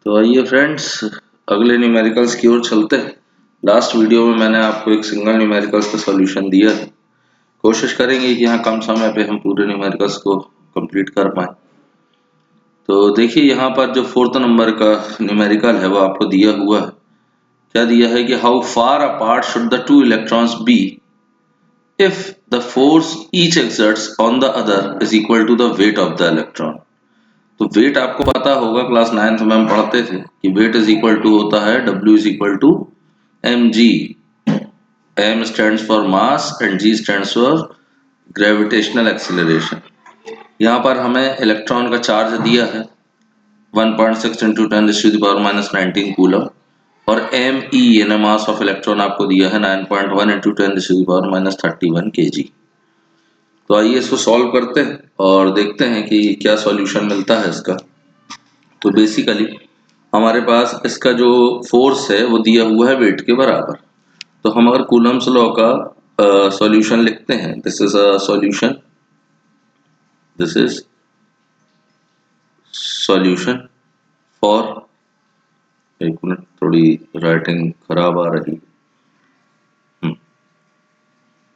तो आइए फ्रेंड्स, अगले न्यूमेरिकल्स की ओर चलते हैं। लास्ट वीडियो में मैंने आपको एक सिंगल न्यूमेरिकल्स का सॉल्यूशन दिया है। कोशिश करेंगे कि यहाँ कम समय पे हम पूरे न्यूमेरिकल्स को कंप्लीट कर पाएं। तो देखिए यहाँ पर जो फोर्थ नंबर का न्यूमेरिकल है वो आपको दिया हुआ है। क्या दिया है कि how far apart should the two electrons be if the force each exerts on the other is equal to the weight of the electron. तो वेट आपको पता होगा, क्लास 9th में हम पढ़ते थे कि वेट इज इक्वल टू होता है W is equal to mg। m stands for mass and g stands for gravitational acceleration. यहाँ पर हमें इलेक्ट्रॉन का चार्ज दिया है 1.6 इंटू 10⁻⁻19 कूलम और me यानी मास ऑफ इलेक्ट्रॉन आपको दिया है 9.1 इंटू 10⁻31 kg। तो आइए इसको सॉल्व करते हैं और देखते हैं कि क्या सॉल्यूशन मिलता है इसका। तो बेसिकली हमारे पास इसका जो फोर्स है वो दिया हुआ है वेट के बराबर। तो हम अगर कूलम्स लॉ का सॉल्यूशन लिखते हैं, this is a solution, this is solution for, एक मिनट थोड़ी राइटिंग खराब आ रही।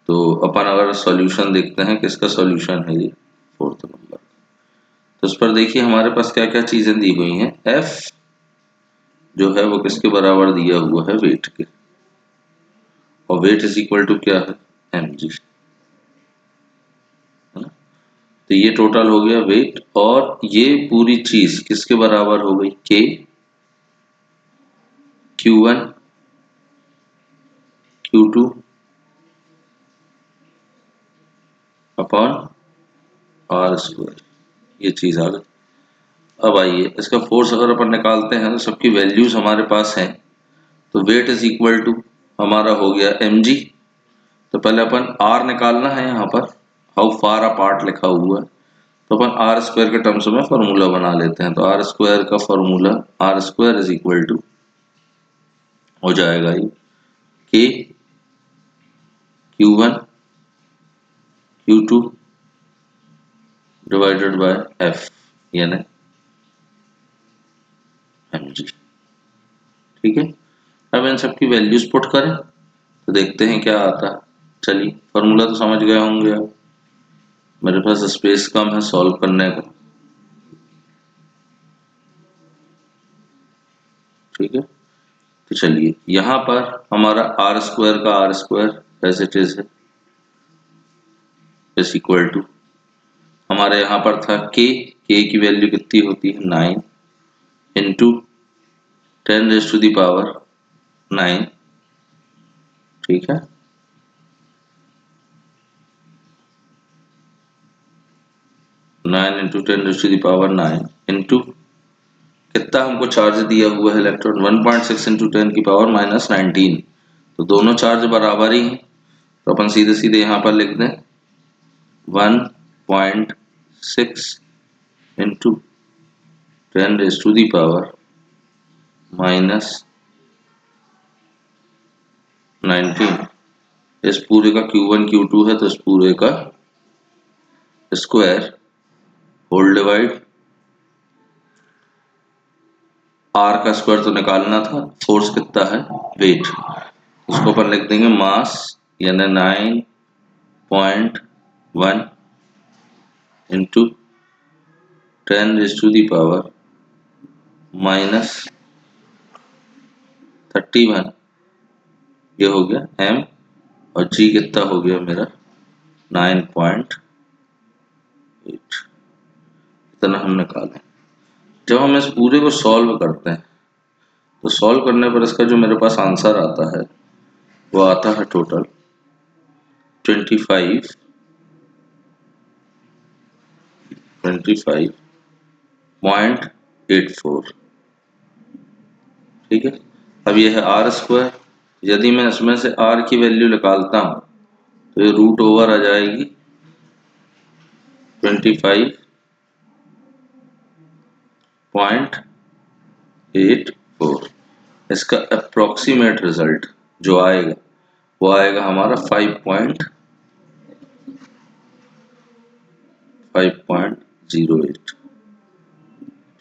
तो अपन अगर सॉल्यूशन देखते हैं किसका सॉल्यूशन है, ये फोर्थ नंबर। तो इस पर देखिए हमारे पास क्या क्या चीजें दी हुई हैं। एफ जो है वो किसके बराबर दिया हुआ है, वेट के, और वेट इज इक्वल टू क्या है, mg, है ना। तो ये टोटल हो गया वेट, और ये पूरी चीज किसके बराबर हो गई, k q1 q2 upon r square, ये चीज आ गई। अब आइए इसका फोर्स अगर अपन निकालते हैं तो सबकी वैल्यूज हमारे पास हैं। तो वेट इज इक्वल टू हमारा हो गया mg। तो पहले अपन r निकालना है, यहाँ पर हाउ फार अपार्ट लिखा हुआ है, तो अपन आर स्क्वायर के टर्म्स में फॉर्मूला बना लेते हैं। तो आर स्क्वायर का formula, R square is equal to हो जाएगा ये K Q1 Q2 divided by F यानी mg। ठीक है, अब इन सब की वैल्यूज पुट करें तो देखते हैं क्या आता है। चलिए फॉर्मूला तो समझ गए होंगे अब, मेरे पास स्पेस कम है सॉल्व करने का। ठीक है, तो चलिए यहाँ पर हमारा आर स्क्वायर का R square as it is है इज इक्वल टू, हमारे यहाँ पर था के की वैल्यू कितनी होती है 9 इंटू 10⁻⁹ ठीक है। नाइन इंटू 10⁻⁹ इंटू कितना हमको चार्ज दिया हुआ है इलेक्ट्रॉन 1.6 इंटू 10⁻⁻19। तो दोनों चार्ज बराबर ही हैं, तो अपन सीधे सीधे यहाँ पर लिख दें 1.6 इंटू 10⁻⁻19। इस पूरे का Q1 Q2 है तो इस पूरे का स्क्वायर होल डिवाइड, आर का स्क्वायर तो निकालना था, फोर्स कितना है, वेट, उसको अपन लिख देंगे मास यानी 9.1 इंटू 10⁻⁻31, ये हो गया m, और g कितना हो गया मेरा 9.8, इतना हम निकालें। जब हम इस पूरे को सॉल्व करते हैं तो सॉल्व करने पर इसका जो मेरे पास आंसर आता है वो आता है टोटल 25.84। ठीक है, अब ये है आर स्क्वायर, यदि मैं इसमें से आर की वैल्यू निकालता हूं तो ये रूट ओवर आ जाएगी 25.84। इसका अप्रोक्सीमेट रिजल्ट जो आएगा वो आएगा हमारा 5.08।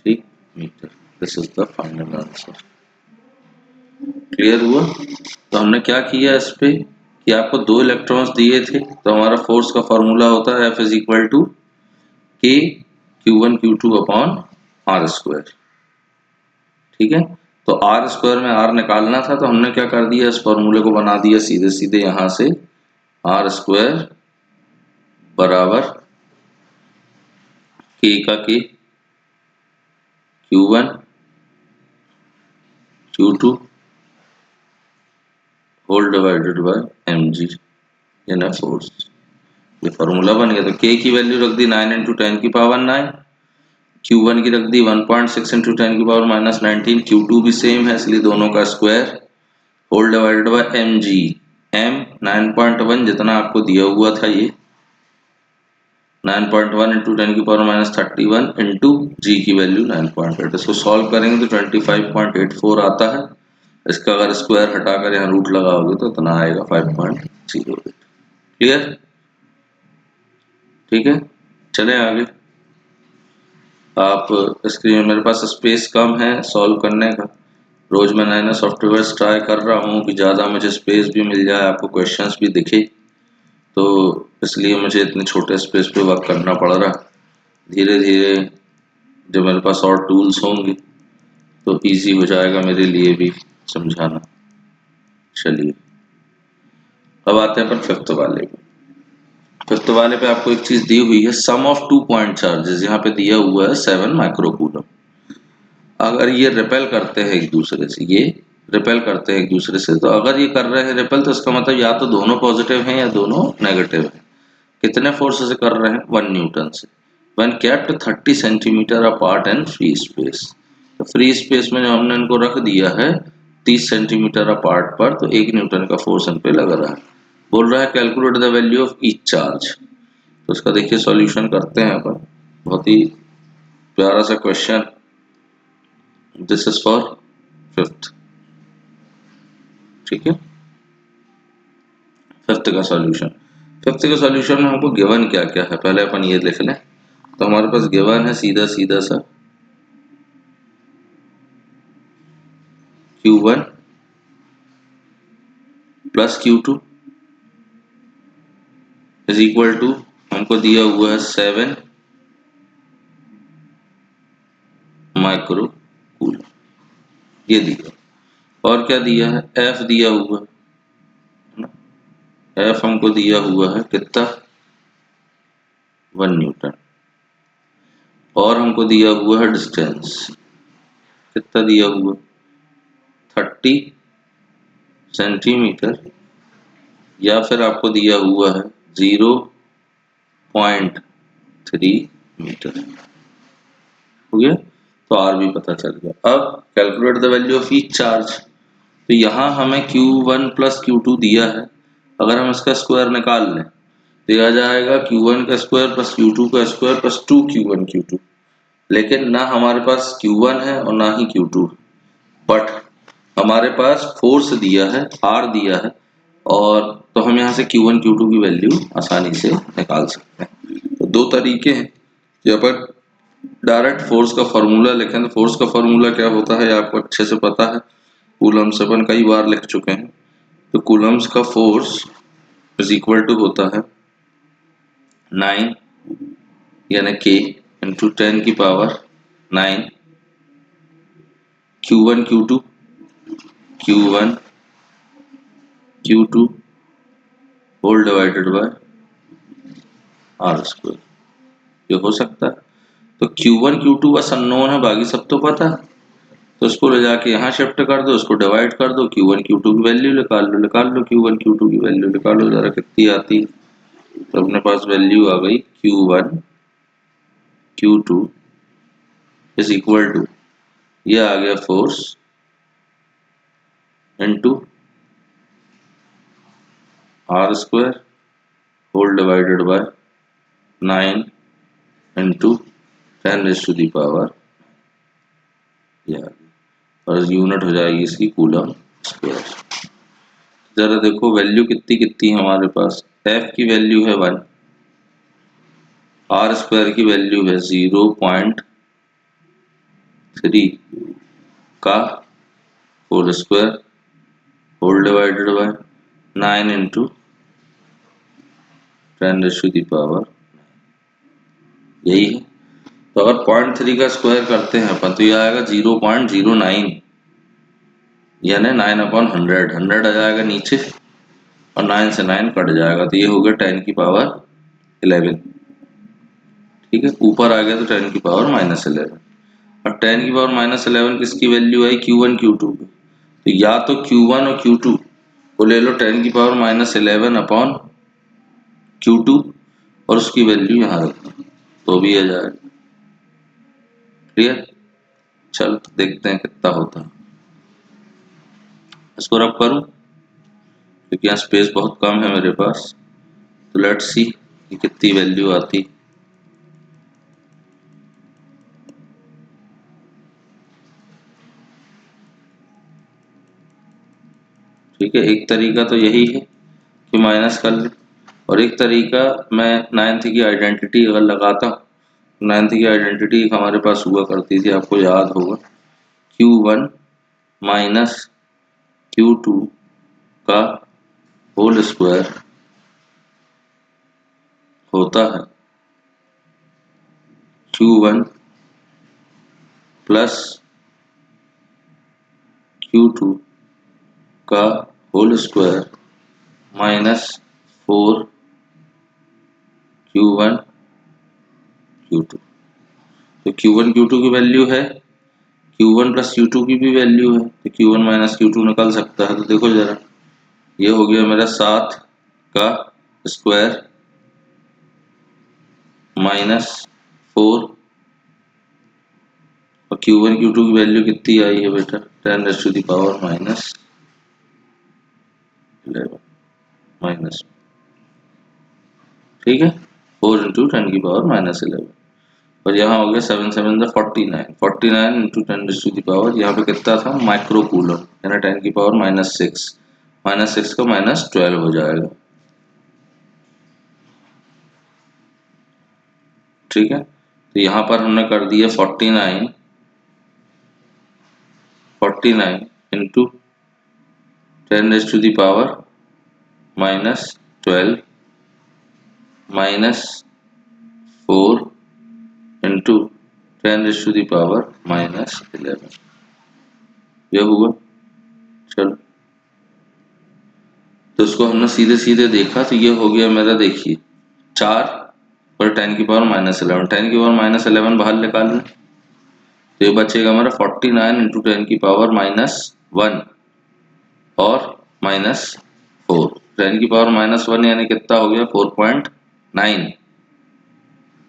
ठीक metre. This is the final answer. Clear हुआ? तो हमने क्या किया इस पे कि आपको 2 इलेक्ट्रॉन्स दिए थे, तो हमारा फोर्स का फॉर्मूला होता है F is equal to K Q1 Q2 upon R square. ठीक है, तो R स्क्वायर में R निकालना था, तो हमने क्या कर दिया, इस फॉर्मूले को बना दिया सीधे सीधे यहां से R स्क्वायर बराबर K का K Q1 Q2 whole divided by mg in force. ये फॉर्मूला बन गया। तो K की वैल्यू रख दी 9 इंटू 10 की पावर 9, Q1 की रख दी 1.6 इंटू 10 की पावर माइनस 19, Q2 भी सेम है इसलिए दोनों का square whole divided by mg। m 9.1 जितना आपको दिया हुआ था, ये 9.1 इंटू 10 की पावर माइनस 31 इंटू जी की वैल्यू 9.8। इसको सॉल्व करेंगे तो 25.84 आता है। इसका अगर स्क्वायर हटाकर यहाँ रूट लगाओगे तो इतना आएगा 5.08। क्लियर? ठीक है, चले आगे। आप स्क्रीन, मेरे पास स्पेस कम है सॉल्व करने का, रोज मैं नए नए सॉफ्टवेयर ट्राई कर रहा हूँ कि ज़्यादा मुझे स्पेस भी मिल जाए, आपको क्वेश्चंस भी दिखे, तो इसलिए मुझे इतने छोटे स्पेस पे वर्क करना पड़ रहा। धीरे धीरे जब मेरे पास और टूल्स होंगे तो इजी हो जाएगा मेरे लिए भी समझाना। चलिए अब आते हैं पर फिफ्थ वाले पे। फिफ्थ वाले पे आपको एक चीज दी हुई है, सम ऑफ 2 पॉइंट चार्जेस, यहाँ पे दिया हुआ है 7 माइक्रोकूलम। अगर ये रिपेल करते हैं एक दूसरे से, ये रिपेल करते हैं एक दूसरे से, तो अगर ये कर रहे हैं रिपेल तो इसका मतलब या तो दोनों पॉजिटिव हैं या दोनों नेगेटिव हैं। कितने फोर्स से कर रहे हैं? 1 न्यूटन से। When kept 30 centimetre apart in free space, तो फ्री स्पेस में जो हमने इनको रख दिया है 30 सेंटीमीटर अपार्ट पर, तो 1 न्यूटन का फोर्स इन पे लग रहा है। बोल रहा है calculate the value of each charge. तो इसका देखिए सॉल्यूशन करते हैं अपन। बहुत ही प्यारा सा question. This is for fifth. ठीक है, फिफ्थ का सॉल्यूशन। फिफ्थ के सॉल्यूशन में हमको गिवन क्या क्या है पहले अपन ये लिख लें। तो हमारे पास गिवन है सीधा सीधा सा Q1 plus Q2 is equal to, हमको दिया हुआ है 7 माइक्रो कूलम, ये दिया। और क्या दिया है? F दिया हुआ है ना, F हमको दिया हुआ है कितना? 1 न्यूटन। और हमको दिया हुआ है डिस्टेंस, कितना दिया हुआ? 30 सेंटीमीटर, या फिर आपको दिया हुआ है 0.3 मीटर। हो गया, तो आर भी पता चल गया। अब calculate the value of each charge. तो यहाँ हमें Q1 प्लस Q2 दिया है, अगर हम इसका स्क्वायर निकाल लें तो यह आ जाएगा Q1 का स्क्वायर प्लस Q2 का स्क्वायर प्लस 2Q1 Q2। लेकिन ना हमारे पास Q1 है और ना ही Q2, बट हमारे पास फोर्स दिया है, R दिया है, और तो हम यहाँ से Q1 Q2 की वैल्यू आसानी से निकाल सकते हैं। तो दो तरीके हैं कि अपन डायरेक्ट फोर्स का फॉर्मूला लिखें। तो फोर्स का फॉर्मूला क्या होता है आपको अच्छे से पता है, कूलम्स अपन कई बार लिख चुके हैं। तो कूलम्स का फोर्स इज इक्वल टू होता है 9 यानी K इंटू 10 की power 9 Q1 Q2 Q1 Q2 whole divided by R square. ये हो सकता है। तो Q1 Q2 बस अननोन है, बाकी सब तो पता है। तो उसको ले जाके यहाँ शिफ्ट कर दो, उसको डिवाइड कर दो, Q1 Q2 की वैल्यू निकाल लो Q1 Q2 की वैल्यू निकालो जरा कितनी आती है। तो अपने पास वैल्यू आ गई Q1 Q2 is equal to, ये आ गया force into R square whole divided by 9 into 10 raise to the power, और यूनिट हो जाएगी इसकी कूलम स्क्वायर। जरा देखो वैल्यू कितनी कितनी है हमारे पास। F की वैल्यू है 1, R स्क्वायर की वैल्यू है 3 का whole square whole divided by 9 into 10⁻⁴ यही है। तो अगर 0.3 का स्क्वायर करते हैं अपन तो ये आएगा 0.09 यानी 9/100 100 आ जाएगा नीचे और 9 से 9 कट जाएगा तो ये हो गया 10⁻11। ठीक है, ऊपर आ गया तो 10⁻−11 और 10⁻−11 किसकी वैल्यू आई Q1 Q2 की। तो या तो Q1 और Q2 को ले लो 10⁻−11 अपॉन Q2 और उसकी वैल्यू यहाँ रख दो तो भी आ जाएगा। क्लियर, चल देखते हैं कितना होता है। इसको रब करूं क्योंकि यहाँ स्पेस बहुत कम है मेरे पास, तो लेट्स सी कि कितनी वैल्यू आती। ठीक है, एक तरीका तो यही है कि माइनस कर ले और एक तरीका मैं 9th की आइडेंटिटी अगर लगाता हूँ, 9th की आइडेंटिटी हमारे पास हुआ करती थी, आपको याद होगा Q1 माइनस Q2 का होल स्क्वायर होता है Q1 प्लस Q2 का whole square minus 4 Q1 Q2। तो Q1 Q2 की वैल्यू है, Q1 प्लस Q2 की भी वैल्यू है तो Q1 माइनस Q2 निकल सकता है। तो देखो जरा, ये हो गया मेरा 7 का स्क्वायर माइनस 4 और Q1 Q2 की वैल्यू कितनी आई है बेटा 10⁻⁻11 माइनस, ठीक है 4 इंटू 10⁻⁻11 और यहाँ हो गया 7 7 49 49 इंटू 10⁻⁻, यहाँ पे कितना था माइक्रो कूलम यानी 10⁻⁻6 -6 का -12 हो जाएगा। ठीक है, तो यहाँ पर हमने कर दिया 49 इंटू 10⁻⁻12 माइनस 4 इंटू 10⁻⁻11 यह हुआ। चलो, तो उसको हमने सीधे सीधे देखा तो ये हो गया मेरा, देखिए 4 और 10⁻⁻11 10⁻⁻11 बाहर निकाल लें तो ये बचेगा हमारा 49 इंटू 10⁻⁻1 और -4 10⁻⁻1 यानी कितना हो गया 4.9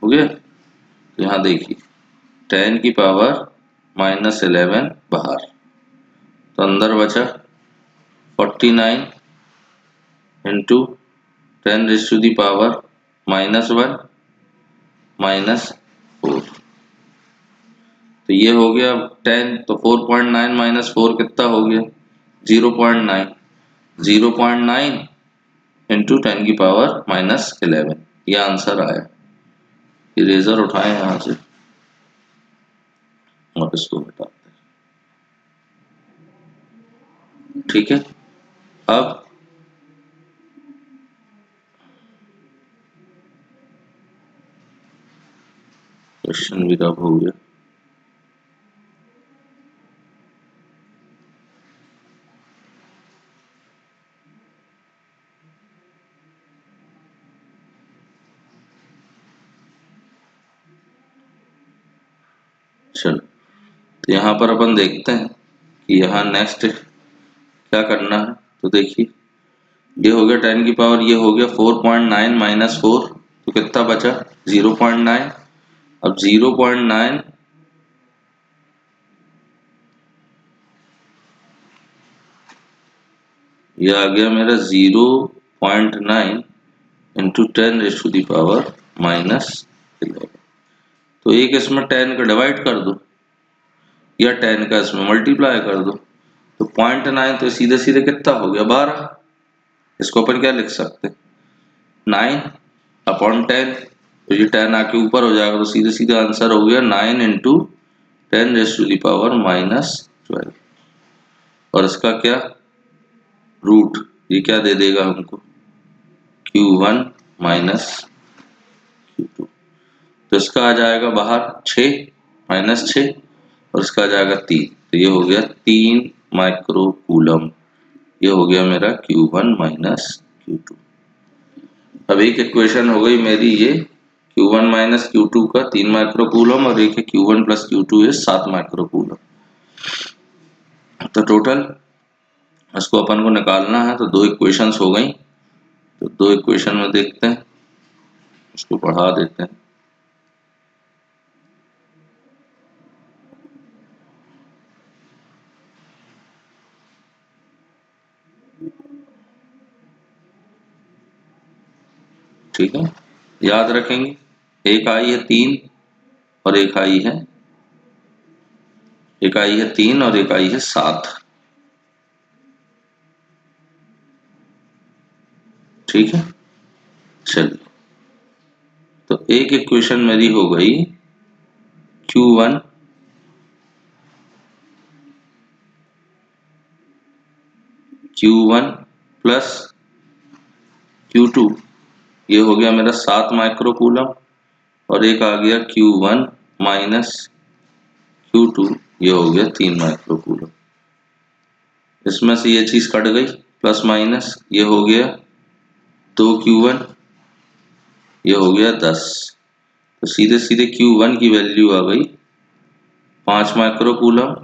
हो गया। तो यहाँ देखिए 10⁻⁻11 बाहर तो अंदर बचा 49 इंटू 10⁻⁻1 -4 तो ये हो गया 10 तो 4.9 माइनस 4 कितना हो गया 0.9 0.9 इंटू 10⁻⁻11 ये आंसर आया। इरेजर उठाएं यहाँ से और इसको हटाते हैं। ठीक है, अब क्वेश्चन भी रब हो गया। चलो, तो यहाँ पर अपन देखते हैं कि यहाँ नेक्स्ट क्या करना है। तो देखिए ये हो गया 10 की पावर, ये हो गया 4.9 माइनस 4 तो कितना बचा 0.9। अब 0.9 ये आ गया मेरा 0.9 इंटू 10⁻⁻11 तो एक इसमें 10 का डिवाइड कर दो या 10 का इसमें मल्टीप्लाई कर दो तो 0.9 तो सीधे सीधे कितना हो गया 12। इसको अपन क्या लिख सकते 9/10 तो ये 10 आके ऊपर हो जाएगा तो सीधे सीधे आंसर हो गया 9 इंटू 10⁻⁻12 और इसका क्या रूट, ये क्या दे देगा हमको Q1 माइनस Q2। तो इसका आ जाएगा बाहर 6 -6 और इसका आ जाएगा 3, तो ये हो गया 3 माइक्रो कूलम। ये हो गया मेरा Q1 माइनस Q2। अब एक इक्वेशन हो गई मेरी ये Q1 माइनस Q2 का 3 माइक्रो कूलम और एक है Q1 प्लस Q2 है 7 माइक्रो कूलम। तो टोटल इसको अपन को निकालना है, तो 2 इक्वेशंस हो गई। तो 2 इक्वेशन में देखते हैं, इसको बढ़ा देते हैं। ठीक है, याद रखेंगे एक आई है 3 और एक आई है 3 और एक आई है 7। ठीक है, चलिए तो एक इक्वेशन मेरी हो गई Q1 प्लस Q2, ये हो गया मेरा 7 माइक्रो कूलम और एक आ गया Q1 माइनस Q2, ये हो गया 3 माइक्रो कूलम। इसमें से ये चीज कट गई, प्लस माइनस ये हो गया 2 Q1, ये हो गया 10। तो सीधे सीधे Q1 की वैल्यू आ गई 5 माइक्रो कूलम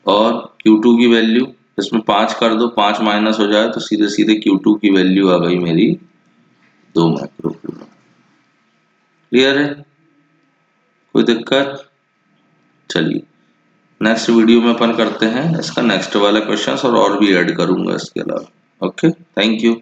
और Q2 की वैल्यू, इसमें 5 कर दो, 5 माइनस हो जाए तो सीधे सीधे Q2 की वैल्यू आ गई मेरी 2 माइक्रो कूलम। क्लियर है, कोई दिक्कत? चलिए नेक्स्ट वीडियो में अपन करते हैं इसका नेक्स्ट वाला क्वेश्चन और भी ऐड करूंगा इसके अलावा। Okay, thank you.